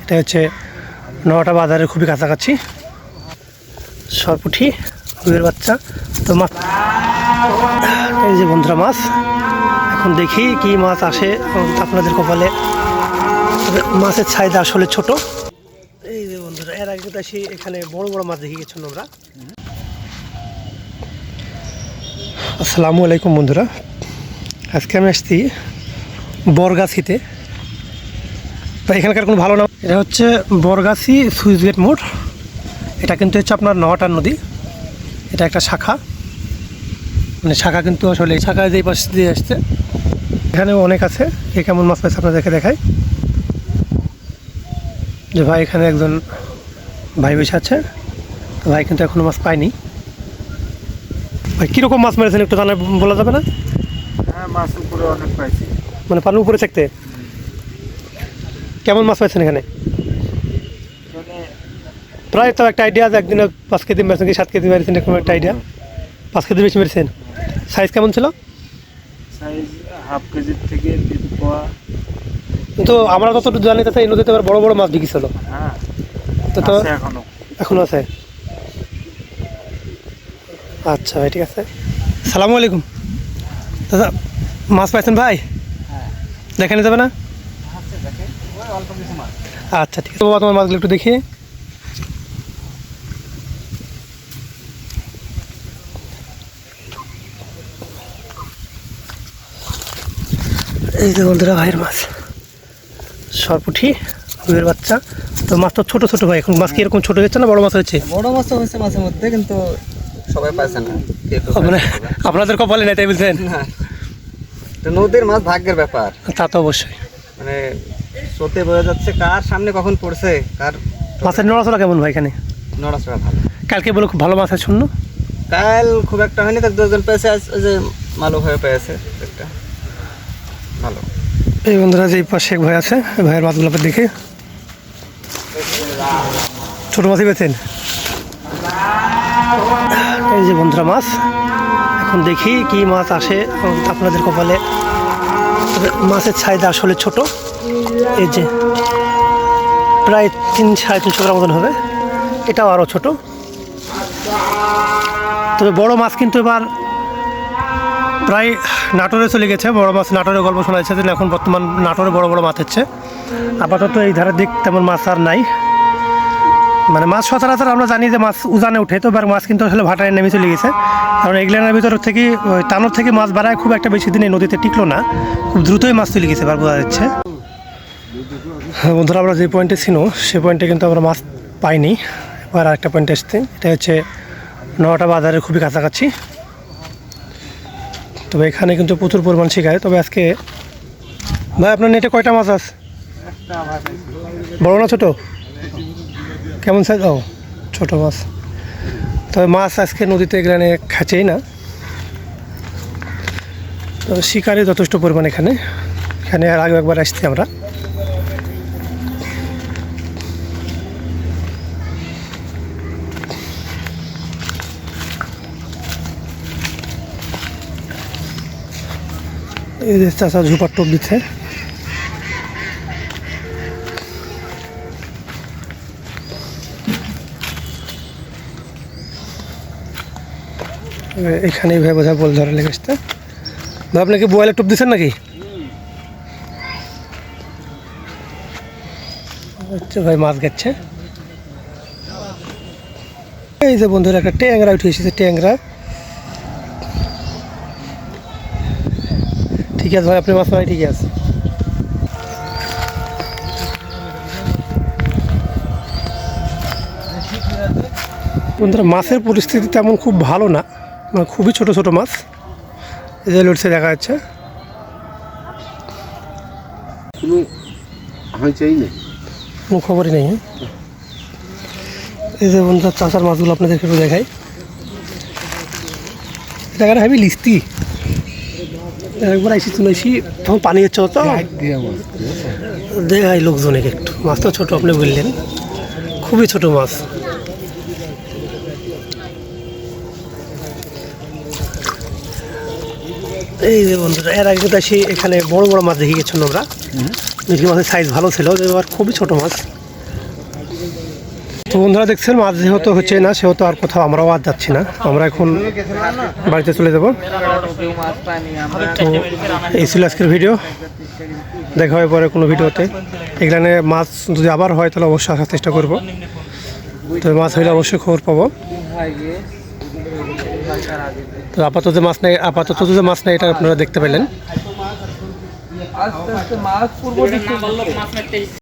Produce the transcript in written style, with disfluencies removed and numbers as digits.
এটা হচ্ছে নটা বাজারের খুবই কাছাকাছি। সরপুঁটি রুইয়ের বাচ্চা। তো মাছ, এই যে বন্ধুরা মাছ, এখন দেখি কি মাছ আসে আপনাদের কপালে। মাছের চাহিদা আসলে ছোট। এই যে বন্ধুরা, এর আগে কিন্তু আসি এখানে বড় বড় মাছ দেখে গেছেন আমরা। আসসালামু আলাইকুম বন্ধুরা, আজকে আমি আসছি বরগাছিতে। এখানকার কোনো ভালো নাম, এটা হচ্ছে বরগাছি সুইচ গেট মোড়। এটা কিন্তু হচ্ছে আপনার নওয়াটার নদী, এটা একটা শাখা, মানে শাখা কিন্তু আসলে শাখা যেই পাশ দিয়ে আসছে। এখানেও অনেক আছে। কে কেমন মাছ পাইছে আপনাদেরকে দেখায় যে ভাই, এখানে একজন ভাই বসে আছে। তো ভাই কিন্তু এখনো মাছ পায়নি। ভাই কীরকম মাছ মেরেছেন একটু জানা বলা যাবে না? হ্যাঁ, মাছ উপরে অনেক পাইছি। মানে পানি উপরে থাকতে কেমন মাছ পাইছেন এখানে? প্রায় তো একটা আইডিয়া আছে, একদিনে 5 কেজি মেরেছেন কি 7 কেজি মেরেছেন, এরকম একটা আইডিয়া। 5 কেজি বেশি মেরেছেন। সাইজ কেমন ছিল? সাইজ হাফ কেজির থেকে 3 পোয়া। কিন্তু আমরা যতটুকু জানি তাতে এই নদীতে আবার বড় বড় মাছ ঢুকিছিল। হ্যাঁ, তো তো আছে এখনো আছে। আচ্ছা ভাই, ঠিক আছে। সালামু আলাইকুম দাদা, মাছ পাইছেন ভাই? দেখে নিতে যাবে না? আচ্ছা ঠিক আছে বাবা, তোমার মাছগুলো একটু দেখি। এই যে বন্ধুরা ভাইয়ের মাছ, সরপুঁটি রুইয়ের বাচ্চা। তো মাছ তো ছোটো ছোটো ভাই, এখন মাছ কি এরকম ছোটো হচ্ছে না বড় মাছ হয়েছে? বড় মাছ তো হয়েছে মাছের মধ্যে, কিন্তু সবাই পাইছে না। মানে আপনাদের কপালে নাই তাই বলছেন? নদীর মাছ ভাগ্যের ব্যাপার, তা তো অবশ্যই। মানে স্রোতে বয়ে যাচ্ছে, কার সামনে কখন পড়ছে কার। মাছের নড়াচড়া কেমন ভাই এখানে? নড়াচড়া ভালো। কালকে বলে খুব ভালো মাছ আছে শুনলো। কাল খুব একটা হয়নি, তার 2 জন পেয়েছে। আজ ওই যে মালু হয়ে পেয়েছে একটা ভালো। এই বন্ধুরা যে পাশে এক ভাই আছে, ভাইয়ের মাছগুলো দেখে ছোটো মাছই পেয়েছেন। এই যে বন্ধুরা মাছ, এখন দেখি কি মাছ আসে আপনাদের কপালে। মাছের চাহিদা আসলে ছোট। এই যে প্রায় 300-350 গ্রাম মতন হবে। এটাও আরও ছোট। তবে বড় মাছ কিন্তু এবার প্রায় নাটোরে চলে গেছে। বড় মাছ নাটোরের গল্প শোনা যাচ্ছে যে এখন বর্তমান নাটোরে বড় বড় মাছ হচ্ছে। আপাতত এই ধারের দিক তেমন মাছ আর নাই। মানে মাছ সচরাচর আমরা জানি যে মাছ উজানে উঠে, তো এবার মাছ কিন্তু আসলে ভাটায় নেমে চলে গেছে। কারণ এগুলানের ভিতর থেকে টানোর থেকে মাছ বাড়ায় খুব একটা বেশি দিন এই নদীতে টিকলো না, খুব দ্রুতই মাছ চলে গেছে এবার বোঝা যাচ্ছে। বন্ধুরা আমরা যে পয়েন্টে ছিল সে পয়েন্টে কিন্তু আমরা মাছ পাইনি। এবার আরেকটা পয়েন্টে এসছে, এটা হচ্ছে নটা বাজারের খুবই কাছাকাছি। তবে এখানে কিন্তু প্রচুর পরিমাণ শিখায়। তবে আজকে ভাই আপনার নেটে কয়টা মাছ আছে? বড় না ছোটো? কেমন সাইজ? ও ছোটো মাছ। তবে মাছ আজকে নদীতে এখানে খাচ্ছেই না, তবে শিকারে যথেষ্ট পরিমাণ এখানে। এখানে আর আগে একবার আসছি আমরা। এই যে চাষা ঝুপার টোপ দিচ্ছে। এখানেই ভাই বোঝা বল ধরে লেগেছে। ভাই আপনি কি বোয়ালের টোপ দিচ্ছেন নাকি? আচ্ছা ভাই মাছ গেছে। এই যে বন্ধুরা একটা ট্যাংরা উঠে এসেছে, ট্যাংরা। ঠিক আছে ভাই, আপনি মাছ মারি ঠিক আছে। বন্ধুরা মাছের পরিস্থিতি তেমন খুব ভালো না, মানে খুবই ছোট ছোট মাছ এই যে লড়ছে দেখা যাচ্ছে। কোনো খবরই নেই। এই যে বন্ধুরা চাষার মাছগুলো আপনাদেরকে একটু দেখাই। জায়গাটা হাবি লিস্তি একবার আইসি তুলেছি, তখন পানি হচ্ছে তো দেখাই লোকজনকে একটু। মাছ তো ছোটো, আপনি বললেন খুবই ছোট মাছ। এই যে বন্ধুরা এর আগে কিন্তু এখানে বড় বড় মাছ দেখে গেছিলাম আমরা। মিঠি মাছের সাইজ ভালো ছিল, এবার খুবই ছোট মাছ। তো বন্ধুরা দেখছেন মাছ যেহেতু হচ্ছে না সেহেতু আর কোথাও আমরাও আর যাচ্ছি না, আমরা এখন বাড়িতে চলে যাব। তো এই ছিল আজকের ভিডিও, দেখা হয় পরে কোনো ভিডিওতে। এখানে মাছ যদি আবার হয় তাহলে অবশ্যই আসার চেষ্টা করব। তো মাছ হইলে অবশ্যই খবর পাবো। তো আপাতত যে মাছ নেই এটা আপনারা দেখতে পেলেন।